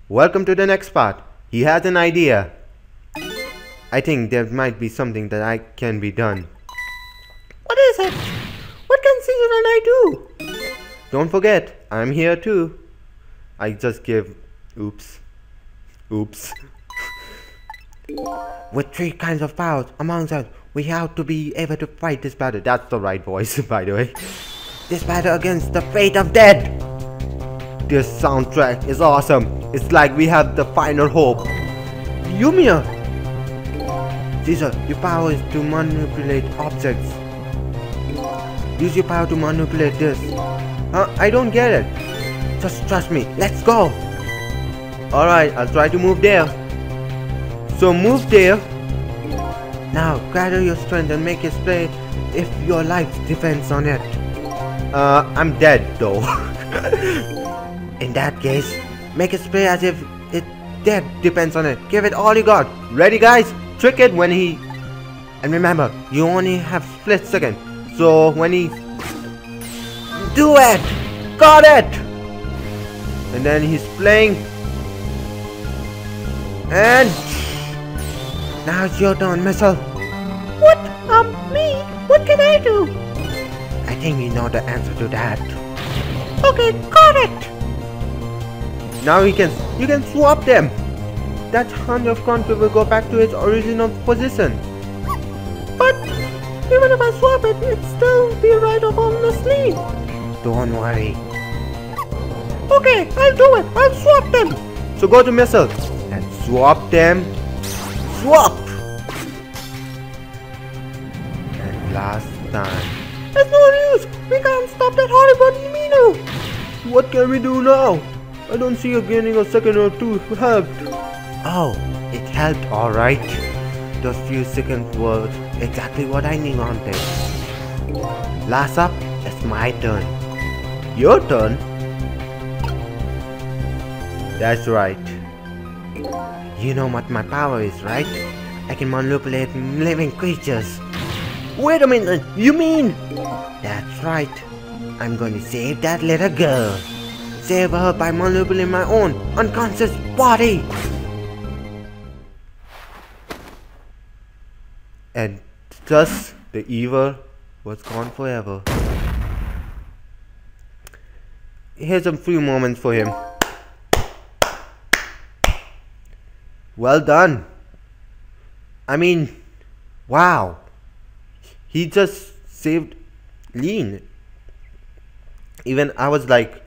Welcome to the next part. He has an idea. I think there might be something that I can be done. What is it? What can Caesar and I do? Don't forget, I'm here too. I just give... Oops. With 3 kinds of powers among us, we have to be able to fight this battle. That's the right voice, by the way. This battle against the fate of dead. This soundtrack is awesome. It's like we have the final hope. Yomiel! Caesar, your power is to manipulate objects. Use your power to manipulate this. I don't get it. Just trust me. Let's go. Alright, I'll try to move there. So move there. Now gather your strength and make it play if your life depends on it. I'm dead though. In that case, make it play as if it dead depends on it. Give it all you got. Ready guys? Trick it when he... And remember, you only have split second. So when he... Do it! Got it! And then he's playing. And... Now it's your turn, Missile. What? Me? What can I do? I think you know the answer to that. Okay, got it! Now you can swap them. That hand of control will go back to its original position. But even if I swap it, it'd still be right up on the sleeve. Don't worry. Okay, I'll do it. I'll swap them. So go to Missile and swap them. Swap! And last time. There's no use! We can't stop that horrible demeanor! What can we do now? I don't see you gaining a second or two helped. Oh, it helped alright. Those few seconds were exactly what I wanted. Last up, it's my turn. Your turn? That's right. You know what my power is, right? I can manipulate living creatures. Wait a minute, you mean? That's right. I'm going to save that little girl. Save her by manipulating my own unconscious body. And thus, the evil was gone forever. Here's a few moments for him. Well done. I mean, wow. He just saved Lean. Even I was like,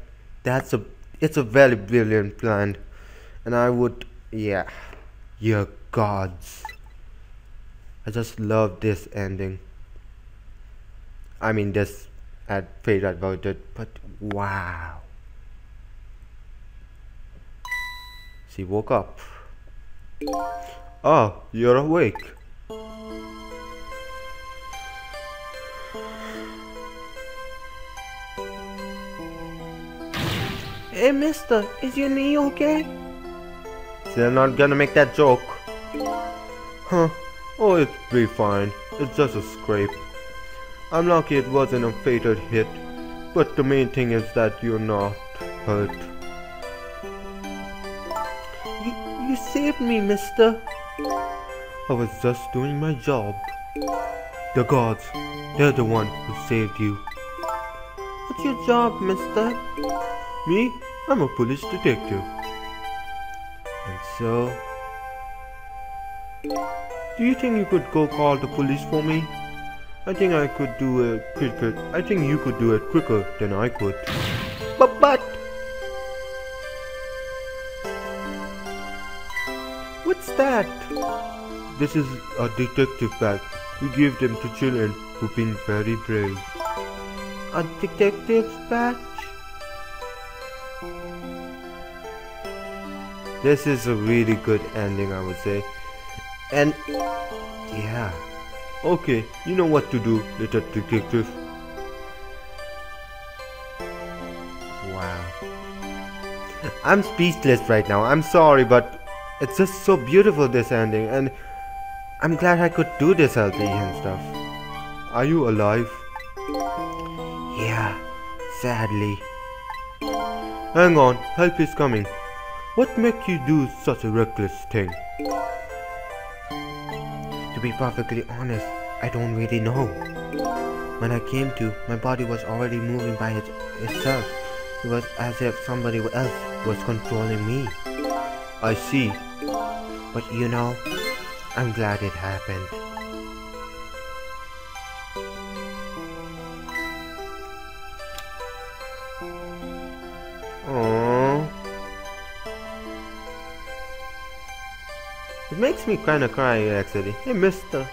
it's a very brilliant plan. And I would, yeah, gods. I just love this ending. I mean, this fate about it, but wow. She woke up. Oh, you're awake. Hey mister, is your knee okay? They're not gonna make that joke. Huh? Oh, it's pretty fine. It's just a scrape. I'm lucky it wasn't a fatal hit. But the main thing is that you're not hurt. You saved me, mister. I was just doing my job. The gods, they're the one who saved you. What's your job, mister? Me? I'm a police detective. And so... Do you think you could go call the police for me? I think I could do it quicker. I think you could do it quicker than I could. But... What's that? This is a detective badge. We give them to children who've been very brave. A detective's badge? This is a really good ending, I would say. And yeah. Okay, you know what to do, little detective. Wow. I'm speechless right now. I'm sorry, but it's just so beautiful, this ending, and I'm glad I could do this healthy and stuff. Are you alive? Yeah, sadly. Hang on, help is coming. What makes you do such a reckless thing? To be perfectly honest, I don't really know. When I came to, my body was already moving by itself. It was as if somebody else was controlling me. I see. But you know, I'm glad it happened. Aww. It makes me kinda cry actually. Hey mister.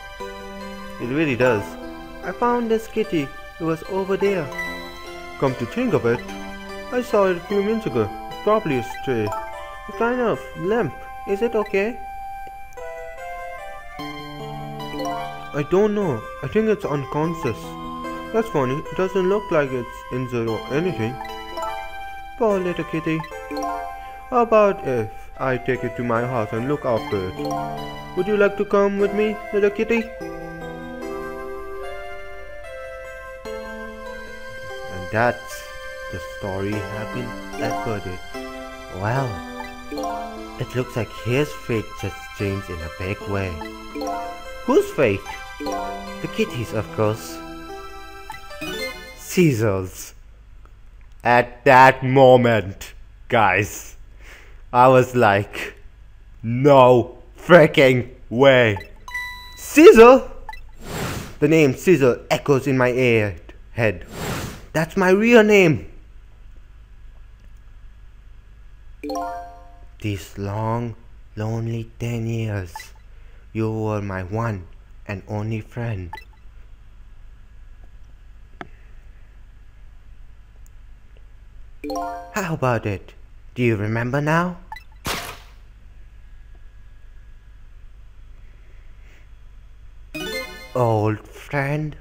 It really does. I found this kitty. It was over there. Come to think of it, I saw it a few minutes ago. It's probably a stray. It's kind of limp. Is it okay? I don't know. I think it's unconscious. That's funny. It doesn't look like it's injured or anything. Poor little kitty. How about if I take it to my house and look after it? Would you like to come with me, little kitty? And that's the story happened at birthday. Well, it looks like his fate just changed in a big way. Whose fate? The kitty's, of course. Caesar's. At that moment, guys, I was like, no freaking way. Caesar? The name Caesar echoes in my head. That's my real name. These long, lonely 10 years, you were my one and only friend. How about it? Do you remember now? Old friend?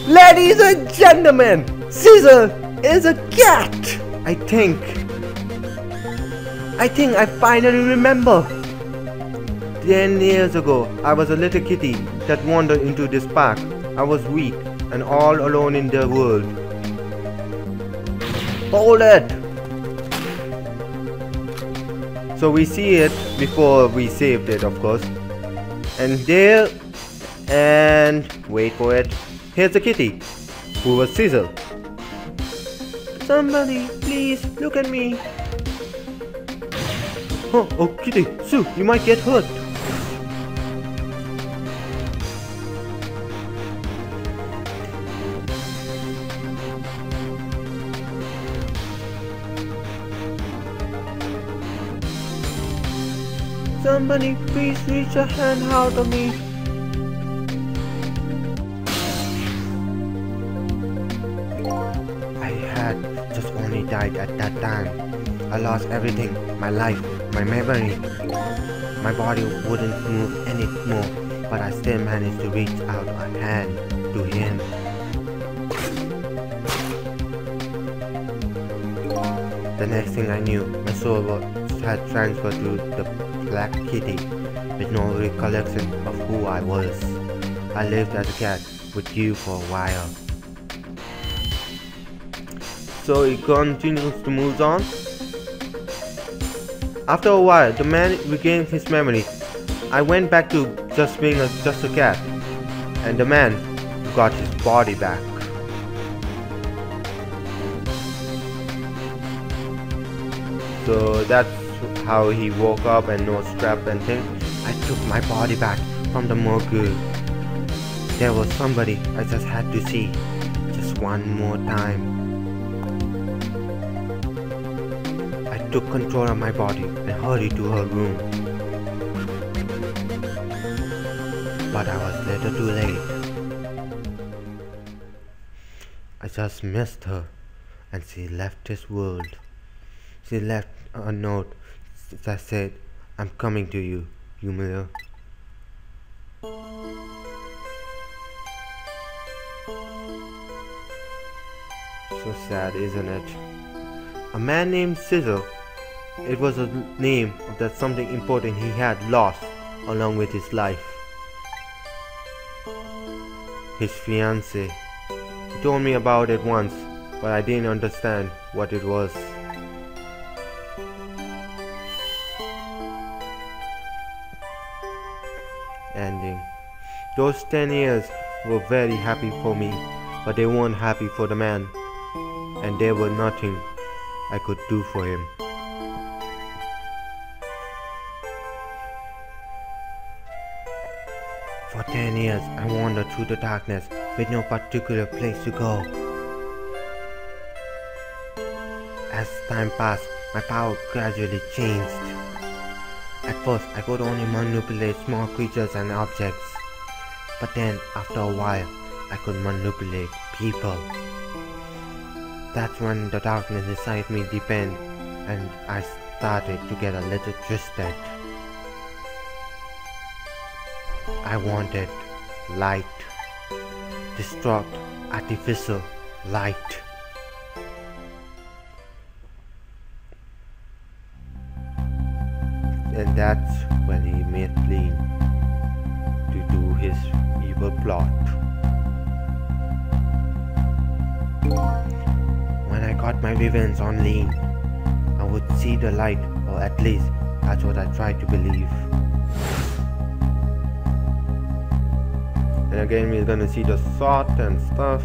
Ladies and gentlemen, Caesar is a cat! I think I finally remember. 10 years ago, I was a little kitty that wandered into this park. I was weak and all alone in the world. Hold it! So we see it before we saved it, of course. And there, and wait for it. Here's the kitty, who was Caesar. Somebody, please look at me. Oh, kitty, Sue, you might get hurt. Somebody please reach a hand out of me. I had just only died at that time. I lost everything, my life, my memory. My body wouldn't move anymore, but I still managed to reach out a hand to him. The next thing I knew, my soul had transferred to the black kitty with no recollection of who I was. I lived as a cat with you for a while. So it continues to move on. After a while, the man regained his memory. I went back to just being just a cat, and the man got his body back. So that's how he woke up and no strap and thing. I took my body back from the morgue. There was somebody I just had to see, just one more time. I took control of my body and hurried to her room. But I was little too late. I just missed her, and she left this world. She left a note that said, "I'm coming to you, Yomiel." So sad, isn't it? A man named Caesar. It was a name of that something important he had lost along with his life. His fiancée. He told me about it once. but I didn't understand what it was. Ending. Those 10 years were very happy for me, but they weren't happy for the man, and there was nothing I could do for him. For 10 years, I wandered through the darkness with no particular place to go. As time passed, my power gradually changed. At first, I could only manipulate small creatures and objects, but then, after a while, I could manipulate people. That's when the darkness inside me deepened, and I started to get a little twisted. I wanted light, destruct artificial light. And that's when he met Lean to do his evil plot. When I got my revenge on Lean, I would see the light, or at least that's what I tried to believe. And again, we're gonna see the sword and stuff.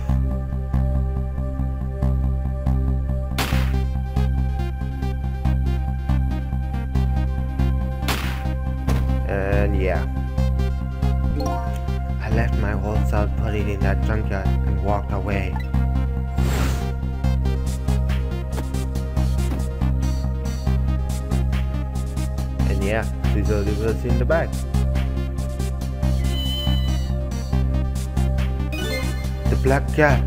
And yeah, I left my whole self buried in that junkyard and walked away. And yeah, Caesar was in the back. The black cat.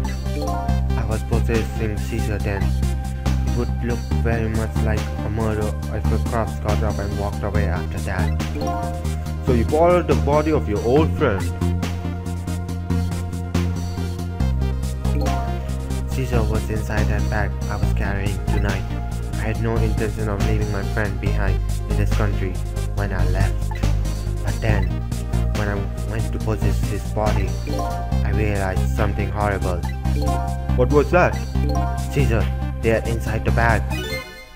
I was possessing Caesar then. It would look very much like a murder if a corpse got up and walked away after that. So you followed the body of your old friend. Caesar was inside that bag I was carrying tonight. I had no intention of leaving my friend behind in this country when I left. But then, when I went to possess his body, I realized something horrible. What was that? Caesar, there inside the bag,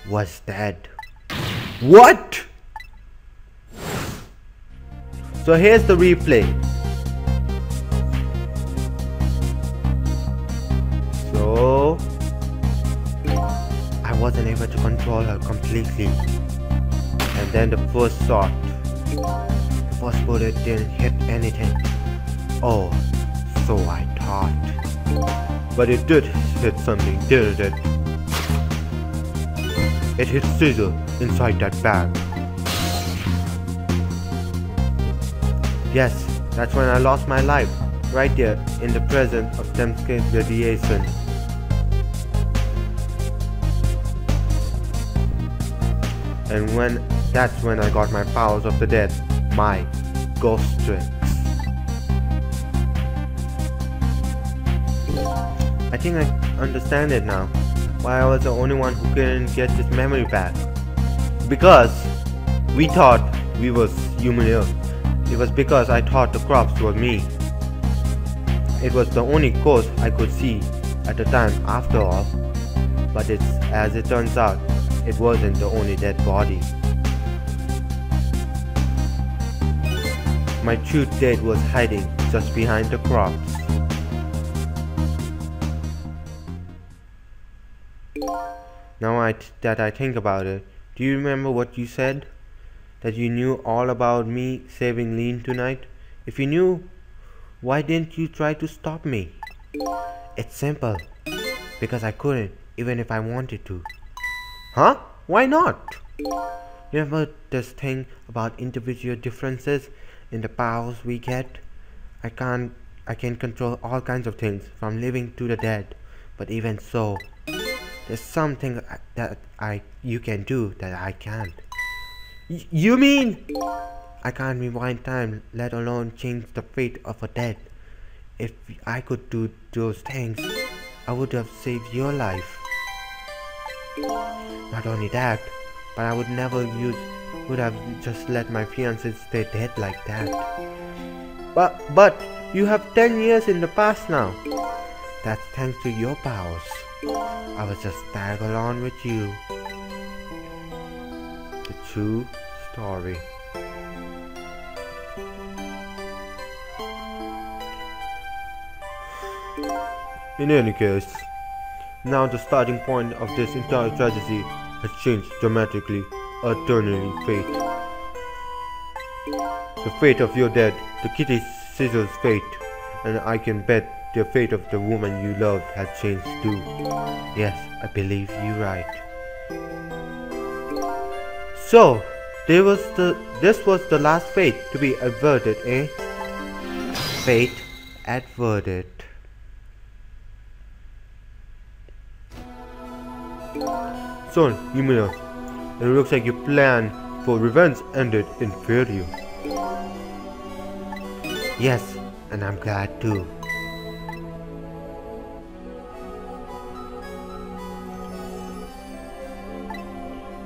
was dead. What? So here's the replay. So I wasn't able to control her completely. And then the first shot, the first bullet didn't hit anything. Oh, so I thought. But it did hit something, didn't it? It hit Caesar inside that bag. Yes, that's when I lost my life, right there in the presence of Thamescape radiation. And that's when I got my powers of the dead, my ghost tricks. I think I understand it now, why I was the only one who couldn't get his memory back. Because we thought we was Yomiel. It was because I thought the crops were me. It was the only cause I could see at the time after all. But as it turns out, it wasn't the only dead body. My true dead was hiding just behind the crops. Now that I think about it, do you remember what you said? That you knew all about me saving Lean tonight? If you knew, why didn't you try to stop me? It's simple. Because I couldn't, even if I wanted to. Huh? Why not? Remember this thing about individual differences in the powers we get? I can control all kinds of things, from living to the dead. But even so, there's something that you can do that I can't. You mean? I can't rewind time, let alone change the fate of a dead. If I could do those things, I would have saved your life. Not only that, but I would have just let my fiancé stay dead like that. But you have 10 years in the past now. That's thanks to your powers. I will just tag along with you. The true story. In any case, now the starting point of this entire tragedy has changed dramatically, eternally fate. The fate of your dead, the kitty Scissor's fate, and I can bet the fate of the woman you loved had changed too. Yes, I believe you're right. So, this was the last fate to be averted, eh? Fate averted. So, Yomiel, it looks like your plan for revenge ended in failure. Yes, and I'm glad too.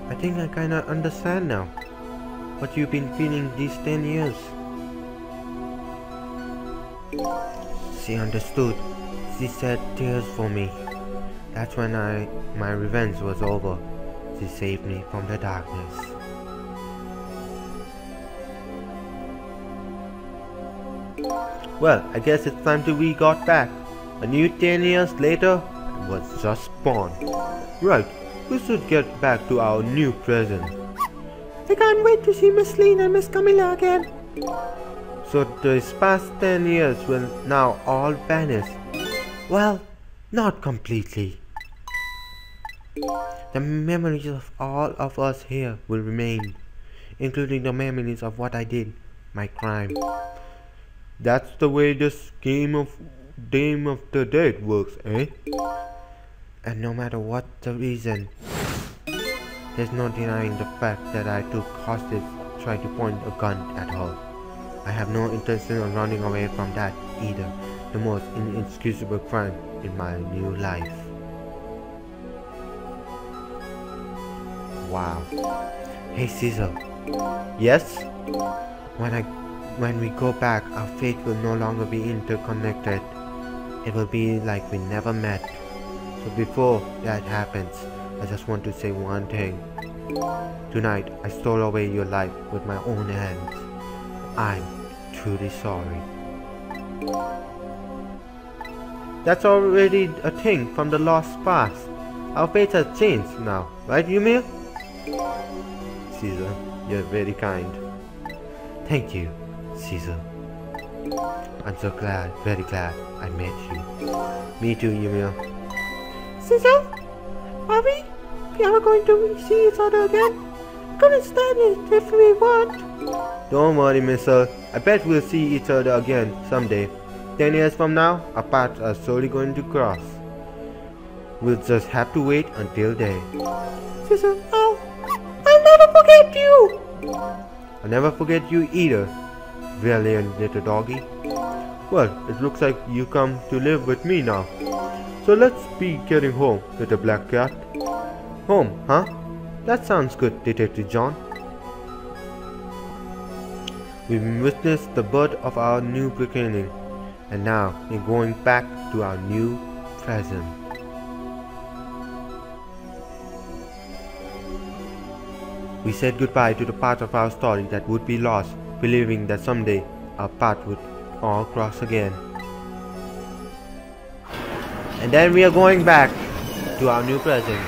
I think I kinda understand now what you've been feeling these 10 years. She understood. She shed tears for me. That's when my revenge was over. She saved me from the darkness. Well, I guess it's time we got back. A new 10 years later, I was just born. Right, we should get back to our new present. I can't wait to see Miss Lynn and Miss Camilla again. So these past 10 years will now all vanish. Well, not completely. The memories of all of us here will remain, including the memories of what I did, my crime. That's the way this game of the Dead works, eh? And no matter what the reason, there's no denying the fact that I took hostage, tried to point a gun at her. I have no intention of running away from that either, the most inexcusable crime in my new life. Wow. Hey Caesar. Yes? When we go back, our fate will no longer be interconnected. It will be like we never met. So before that happens, I just want to say one thing. Tonight, I stole away your life with my own hands. I'm truly sorry. That's already a thing from the lost past. Our fate has changed now, right, Yomiel? Caesar, you're very kind. Thank you, Caesar. I'm so glad, very glad I met you. Me too, Yomiel. Caesar? Are we ever going to see each other again? Couldn't stand it if we weren't. Don't worry, mister. I bet we'll see each other again someday. 10 years from now, our paths are slowly going to cross. We'll just have to wait until then. Caesar, I'll never forget you! I'll never forget you either, valiant little doggy. Well, it looks like you come to live with me now. So let's be getting home, little black cat. Home, huh? That sounds good, Detective John. We've witnessed the birth of our new beginning, and now we're going back to our new present. We said goodbye to the part of our story that would be lost, believing that someday our path would all cross again. And then we are going back to our new present.